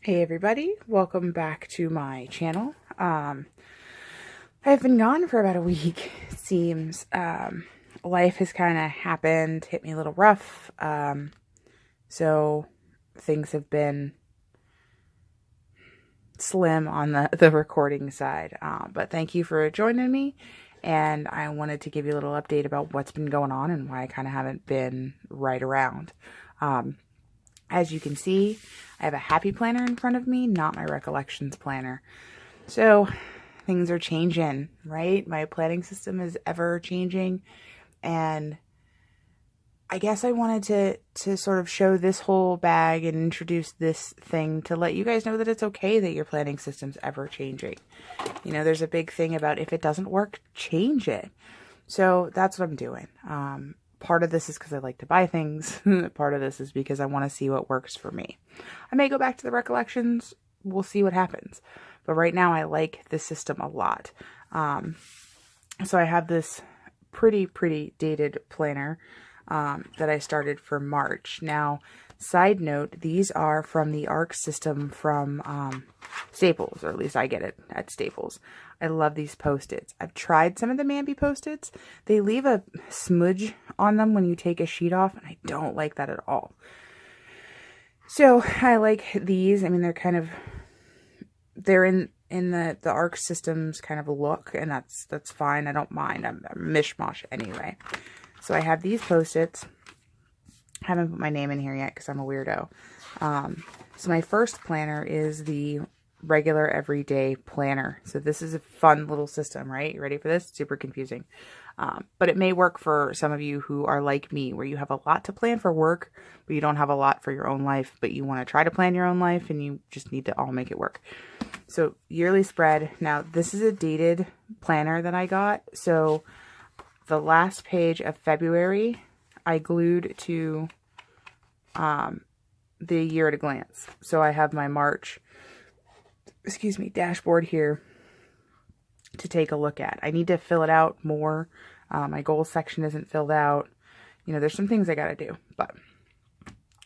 Hey everybody, welcome back to my channel. I've been gone for about a week, it seems. Life has kind of happened, hit me a little rough. So things have been slim on the recording side. But thank you for joining me. And I wanted to give you a little update about what's been going on and why I kind of haven't been right around. As you can see, I have a happy planner in front of me, not my recollections planner. So things are changing, right? My planning system is ever changing. And I guess I wanted to sort of show this whole bag and introduce this thing to let you guys know that it's okay that your planning system's ever changing. You know, there's a big thing about if it doesn't work, change it. So that's what I'm doing. Part of this is because I like to buy things. Part of this is because I want to see what works for me. I may go back to the recollections. We'll see what happens. But right now I like the system a lot. So I have this pretty dated planner that I started for March. Now, side note, these are from the ARC system from Staples, or at least I get it at Staples. I love these Post-its. I've tried some of the Mambi Post-its. They leave a smudge on them when you take a sheet off, and I don't like that at all. So I like these. I mean, they're in the ARC system's kind of a look, and that's fine. I don't mind. I'm a mishmash anyway. So I have these Post-its. I haven't put my name in here yet because I'm a weirdo. So my first planner is the regular everyday planner. So this is a fun little system, right? You ready for this? Super confusing. But it may work for some of you who are like me, where you have a lot to plan for work, but you don't have a lot for your own life, but you want to try to plan your own life and you just need to all make it work. So yearly spread. Now this is a dated planner that I got. So the last page of February, I glued to the year at a glance. So I have my March, dashboard here to take a look at. I need to fill it out more. My goals section isn't filled out. You know, there's some things I got to do, but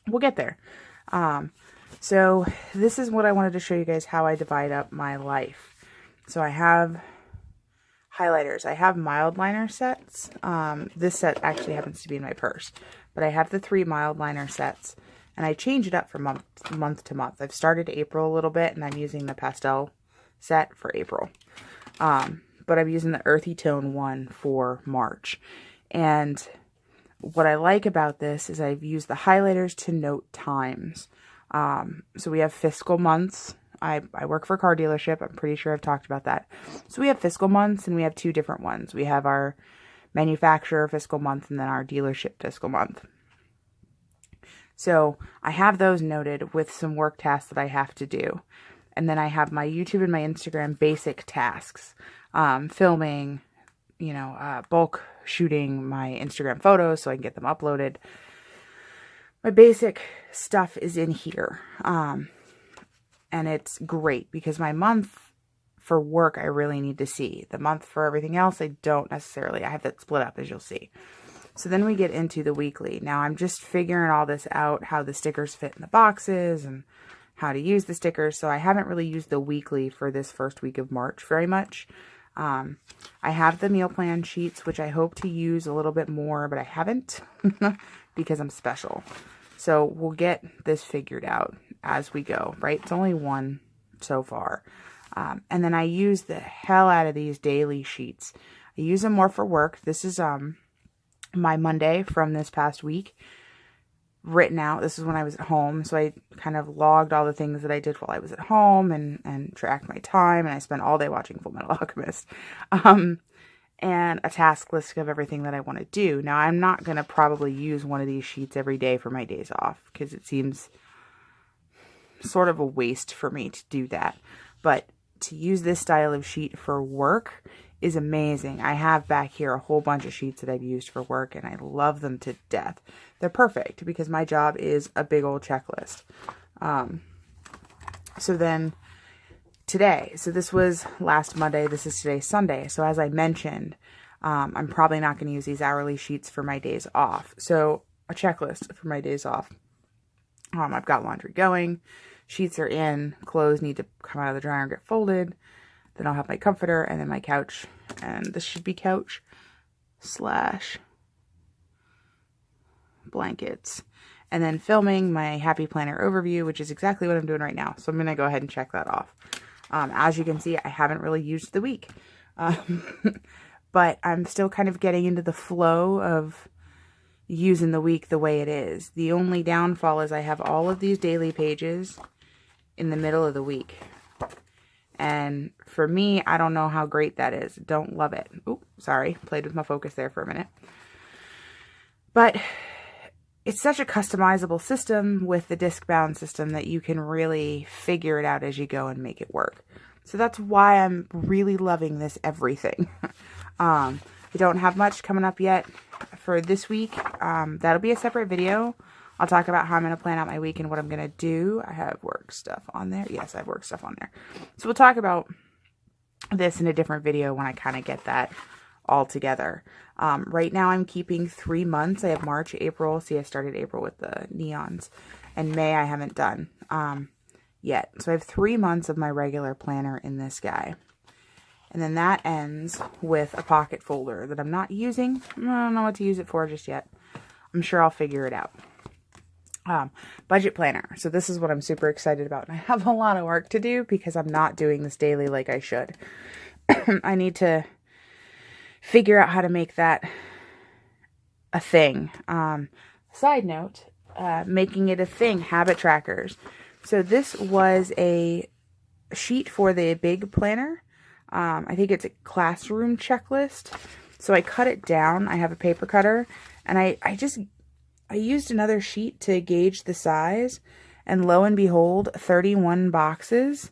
we'll get there. So this is what I wanted to show you guys, how I divide up my life. So I have highlighters. I have mild liner sets. This set actually happens to be in my purse, but I have the 3 mild liner sets, and I change it up from month to month. I've started April a little bit, and I'm using the pastel set for April. But I'm using the earthy tone one for March. And what I like about this is I've used the highlighters to note times. So we have fiscal months. I work for a car dealership. I'm pretty sure I've talked about that. So we have fiscal months, and we have 2 different ones. We have our manufacturer fiscal month and then our dealership fiscal month. So I have those noted with some work tasks that I have to do. And then I have my YouTube and my Instagram basic tasks. Filming, bulk shooting my Instagram photos so I can get them uploaded. My basic stuff is in here. And it's great because my month for work, I really need to see. The month for everything else, I don't necessarily. I have that split up, as you'll see. So then we get into the weekly. Now I'm just figuring all this out, how the stickers fit in the boxes and how to use the stickers. So I haven't really used the weekly for this first week of March very much. I have the meal plan sheets, which I hope to use a little bit more, but I haven't because I'm special. So we'll get this figured out as we go, right? It's only one so far. And then I use the hell out of these daily sheets. I use them more for work. This is my Monday from this past week written out. This is when I was at home. So I kind of logged all the things that I did while I was at home and tracked my time. And I spent all day watching Fullmetal Alchemist. And a task list of everything that I want to do. Now, I'm not going to probably use one of these sheets every day for my days off because it seems sort of a waste for me to do that. But to use this style of sheet for work is amazing. I have back here a whole bunch of sheets that I've used for work, and I love them to death. They're perfect because my job is a big old checklist. So then today, so this was last Monday, this is today, Sunday. So as I mentioned, I'm probably not going to use these hourly sheets for my days off. So a checklist for my days off. I've got laundry going. Sheets are in. Clothes need to come out of the dryer and get folded. Then I'll have my comforter and then my couch. And this should be couch slash blankets. And then filming my Happy Planner overview, which is exactly what I'm doing right now. So I'm going to go ahead and check that off. As you can see, I haven't really used the week. But I'm still kind of getting into the flow of using the week the way it is. The only downfall is I have all of these daily pages in the middle of the week. And for me, I don't know how great that is. Don't love it. Oops, sorry. Played with my focus there for a minute. But it's such a customizable system with the disc-bound system that you can really figure it out as you go and make it work. So that's why I'm really loving this everything. I don't have much coming up yet for this week. That'll be a separate video. I'll talk about how I'm going to plan out my week and what I'm going to do. I have work stuff on there. Yes, I have work stuff on there. So we'll talk about this in a different video when I kind of get that all together. Right now I'm keeping 3 months. I have March, April. See, I started April with the neons. And May I haven't done yet. So I have 3 months of my regular planner in this guy. And then that ends with a pocket folder that I'm not using. I don't know what to use it for just yet. I'm sure I'll figure it out. Budget planner. So this is what I'm super excited about. And I have a lot of work to do because I'm not doing this daily like I should. I need to figure out how to make that a thing. Side note, making it a thing, habit trackers. So this was a sheet for the big planner. I think it's a classroom checklist. So I cut it down. I have a paper cutter and I used another sheet to gauge the size, and lo and behold, 31 boxes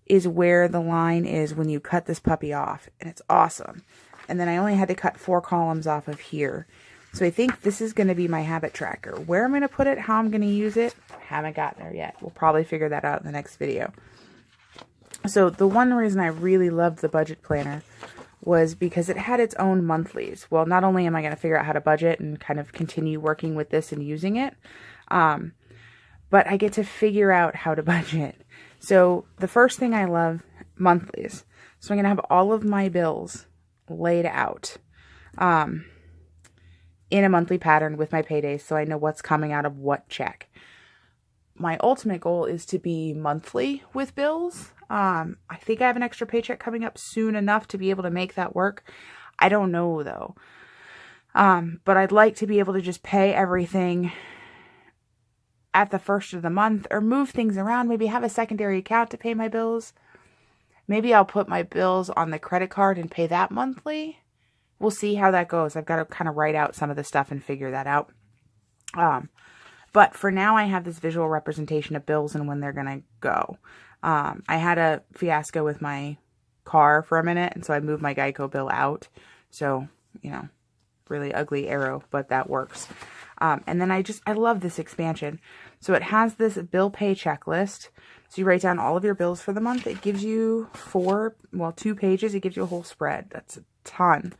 is where the line is when you cut this puppy off, and it's awesome. And then I only had to cut 4 columns off of here. So I think this is going to be my habit tracker. Where I'm going to put it, how I'm going to use it, haven't gotten there yet. We'll probably figure that out in the next video. So the one reason I really loved the budget planner was because it had its own monthlies. Well, not only am I going to figure out how to budget and kind of continue working with this and using it, but I get to figure out how to budget. So the first thing I love, monthlies. So I'm going to have all of my bills laid out in a monthly pattern with my paydays so I know what's coming out of what check. My ultimate goal is to be monthly with bills. I think I have an extra paycheck coming up soon enough to be able to make that work. I don't know though. But I'd like to be able to just pay everything at the first of the month or move things around. Maybe have a secondary account to pay my bills. Maybe I'll put my bills on the credit card and pay that monthly. We'll see how that goes. I've got to kind of write out some of the stuff and figure that out. But for now, I have this visual representation of bills and when they're going to go. I had a fiasco with my car for a minute, and so I moved my Geico bill out. So, you know, really ugly arrow, but that works. And then I love this expansion. So it has this bill pay checklist. So you write down all of your bills for the month. It gives you 2 pages. It gives you a whole spread. That's a ton.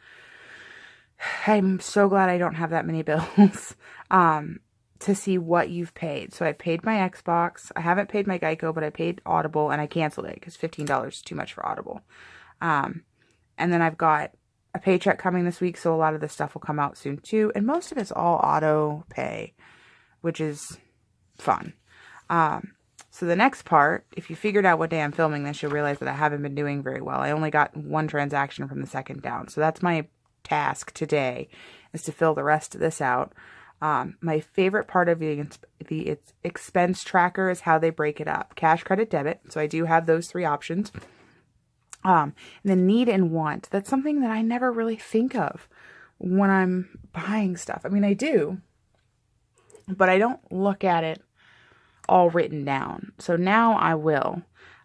I'm so glad I don't have that many bills. To see what you've paid. So I paid my Xbox. I haven't paid my Geico, but I paid Audible and I canceled it because $15 is too much for Audible. And then I've got a paycheck coming this week, so a lot of this stuff will come out soon too. And most of it's all auto pay, which is fun. So the next part, if you figured out what day I'm filming this, you'll realize that I haven't been doing very well. I only got 1 transaction from the second down. So that's my task today, is to fill the rest of this out. My favorite part of the expense tracker is how they break it up. Cash, credit, debit. So I do have those 3 options. And then need and want. That's something that I never really think of when I'm buying stuff. I mean, I do, but I don't look at it all written down. So now I will,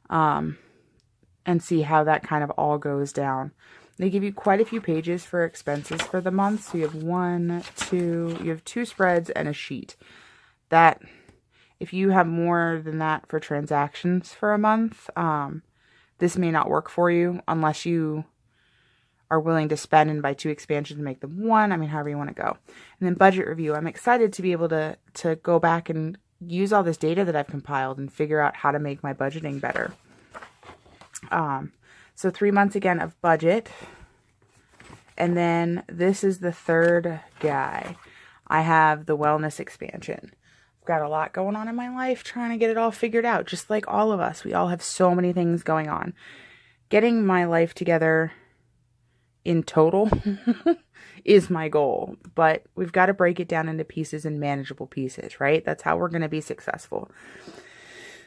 and see how that kind of all goes down. They give you quite a few pages for expenses for the month. So you have 2 spreads and a sheet. That, if you have more than that for transactions for a month, this may not work for you unless you are willing to spend and buy 2 expansions and make them 1. I mean, however you want to go. And then budget review. I'm excited to be able to go back and use all this data that I've compiled and figure out how to make my budgeting better. So 3 months again of budget. And then this is the third guy. I have the wellness expansion. I've got a lot going on in my life, trying to get it all figured out, just like all of us. We all have so many things going on. Getting my life together in total is my goal, but we've got to break it down into pieces and manageable pieces, right? That's how we're going to be successful.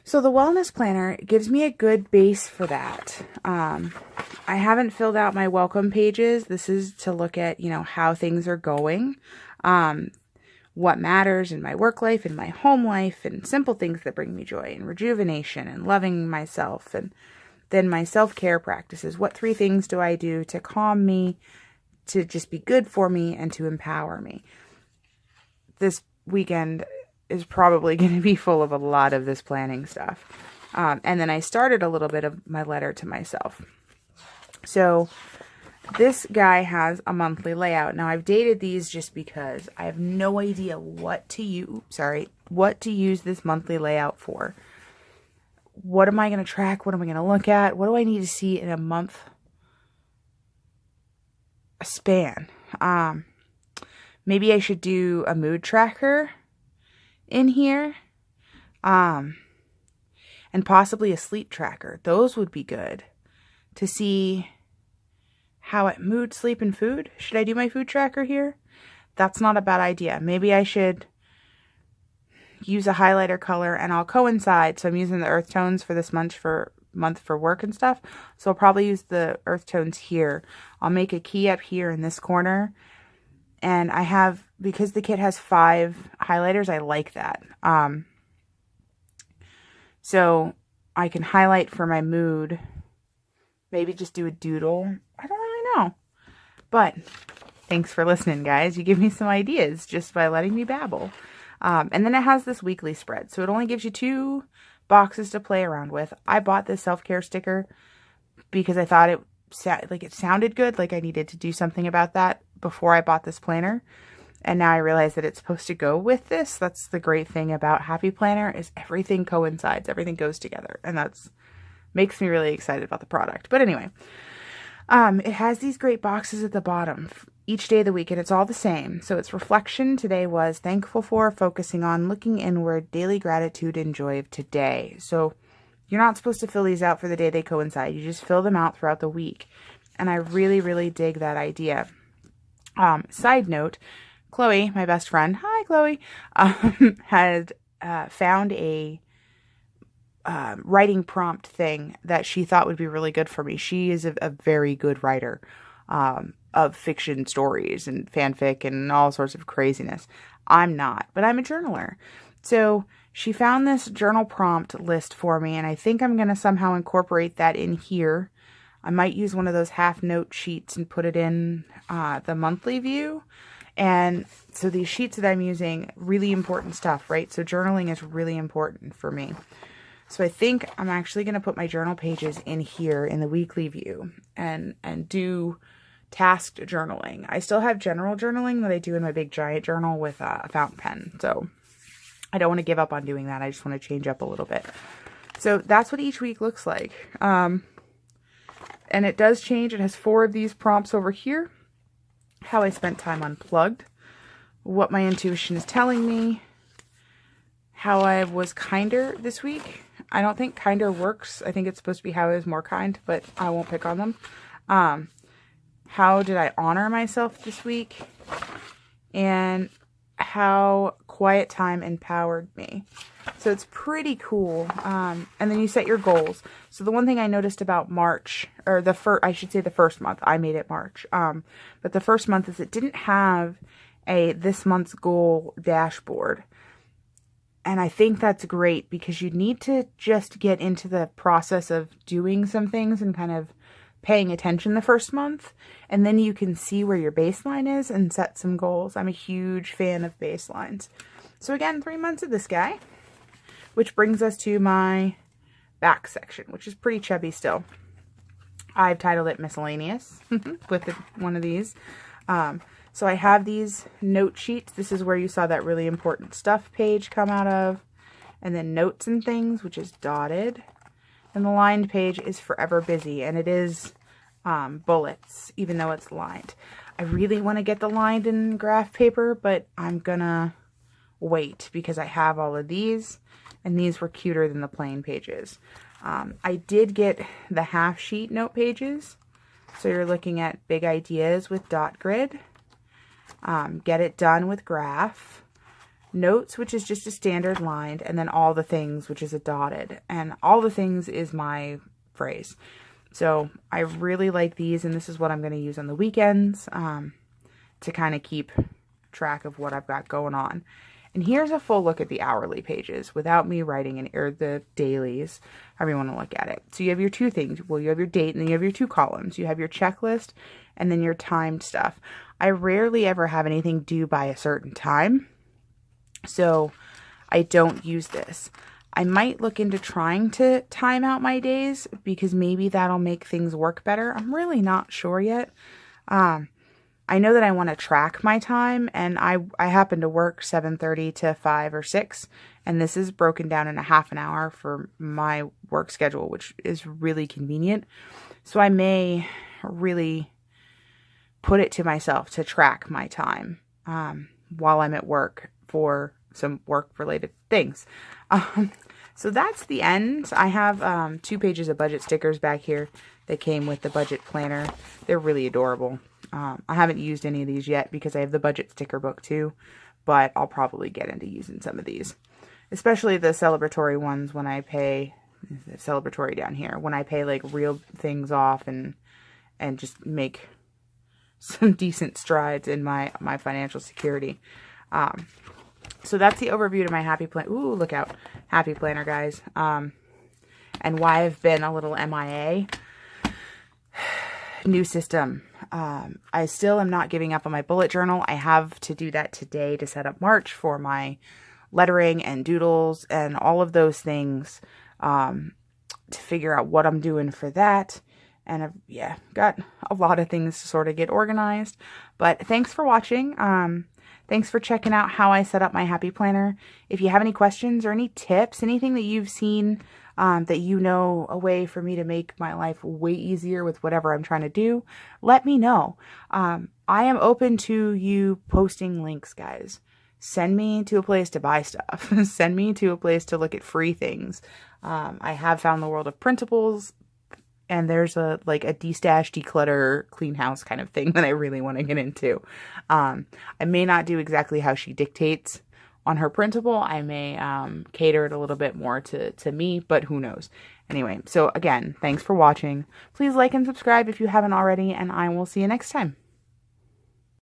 So the wellness planner gives me a good base for that. I haven't filled out my welcome pages. This is to look at, how things are going, what matters in my work life, in my home life, and simple things that bring me joy and rejuvenation and loving myself. And then my self-care practices. What 3 things do I do to calm me, to just be good for me, and to empower me? This weekend is probably going to be full of a lot of this planning stuff. And then I started a little bit of my letter to myself. So this guy has a monthly layout. Now I've dated these just because I have no idea what to use this monthly layout for. What am I going to track? What am I going to look at? What do I need to see in a month span? Maybe I should do a mood tracker in here, and possibly a sleep tracker. Those would be good to see how mood, sleep, and food. Should I do my food tracker here? That's not a bad idea. Maybe I should use a highlighter color, and I'll coincide. So I'm using the earth tones for this month for work and stuff. So I'll probably use the earth tones here. I'll make a key up here in this corner. And I have, because the kit has 5 highlighters, I like that. So I can highlight for my mood. Maybe just do a doodle. I don't really know. But thanks for listening, guys. You give me some ideas just by letting me babble. And then it has this weekly spread. So it only gives you 2 boxes to play around with. I bought this self-care sticker because I thought it sounded good. Like I needed to do something about that before I bought this planner. And now I realize that it's supposed to go with this. That's the great thing about Happy Planner, is everything coincides. Everything goes together. And that's makes me really excited about the product. But anyway, it has these great boxes at the bottom each day of the week, and it's all the same. So it's reflection. Today was thankful for, focusing on, looking inward, daily gratitude and joy of today. So you're not supposed to fill these out for the day they coincide. You just fill them out throughout the week. And I really, really dig that idea. Side note, Chloe, my best friend, hi Chloe, had found a writing prompt thing that she thought would be really good for me. She is a very good writer of fiction stories and fanfic and all sorts of craziness. I'm not, but I'm a journaler. So she found this journal prompt list for me, and I think I'm going to somehow incorporate that in here. I might use one of those half note sheets and put it in the monthly view. And so these sheets that I'm using, really important stuff, right? So journaling is really important for me. So I think I'm actually going to put my journal pages in here in the weekly view and do tasked journaling. I still have general journaling that I do in my big giant journal with a fountain pen. So I don't want to give up on doing that. I just want to change up a little bit. So that's what each week looks like. And it does change. It has 4 of these prompts over here. How I spent time unplugged. What my intuition is telling me. How I was kinder this week. I don't think kinder works. I think it's supposed to be how I was more kind, but I won't pick on them. How did I honor myself this week? And how quiet time empowered me. So it's pretty cool. And then you set your goals. So the one thing I noticed about March, or the first month, I made it March. But the first month is it didn't have this month's goal dashboard. And I think that's great because you need to just get into the process of doing some things and kind of paying attention the first month. And then you can see where your baseline is and set some goals. I'm a huge fan of baselines. So again, 3 months of this guy, which brings us to my back section, which is pretty chubby still. I've titled it Miscellaneous with one of these. So I have these note sheets. This is where you saw that really important stuff page come out of. And then notes and things, which is dotted. And the lined page is forever busy, and it is bullets, even though it's lined. I really want to get the lined and graph paper, but I'm gonna wait because I have all of these, and these were cuter than the plain pages. I did get the half sheet note pages, so you're looking at big ideas with dot grid. Get it done with graph. Notes, which is just a standard lined, and then all the things, which is a dotted. And all the things is my phrase. So I really like these, and this is what I'm going to use on the weekends to kind of keep track of what I've got going on. And here's a full look at the hourly pages without me writing any, or the dailies, however you want to look at it. So you have your two things. Well, you have your date, and then you have your two columns. You have your checklist, and then your timed stuff. I rarely ever have anything due by a certain time, so I don't use this. I might look into trying to time out my days because maybe that'll make things work better. I'm really not sure yet. I know that I want to track my time, and I happen to work 7:30 to 5 or 6, and this is broken down in a half an hour for my work schedule, which is really convenient. So I may really put it to myself to track my time while I'm at work for some work-related things. So that's the end. I have 2 pages of budget stickers back here that came with the budget planner. They're really adorable. I haven't used any of these yet because I have the budget sticker book too, but I'll probably get into using some of these, especially the celebratory ones when I pay, celebratory down here, when I pay like real things off and just make some decent strides in my financial security. So that's the overview to my Happy Planner. Ooh, look out. Happy Planner, guys. And why I've been a little MIA. New system. I still am not giving up on my bullet journal. I have to do that today to set up March for my lettering and doodles and all of those things, to figure out what I'm doing for that. And I've, got a lot of things to sort of get organized. But thanks for watching. Thanks for checking out how I set up my Happy Planner. If you have any questions or any tips, anything that you've seen that you know a way for me to make my life way easier with whatever I'm trying to do, let me know. I am open to you posting links, guys. Send me to a place to buy stuff. Send me to a place to look at free things. I have found the world of printables, and there's a destash, declutter, clean house kind of thing that I really want to get into. I may not do exactly how she dictates on her printable. I may cater it a little bit more to me, but who knows. Anyway, so again, thanks for watching. Please like and subscribe if you haven't already, and I will see you next time.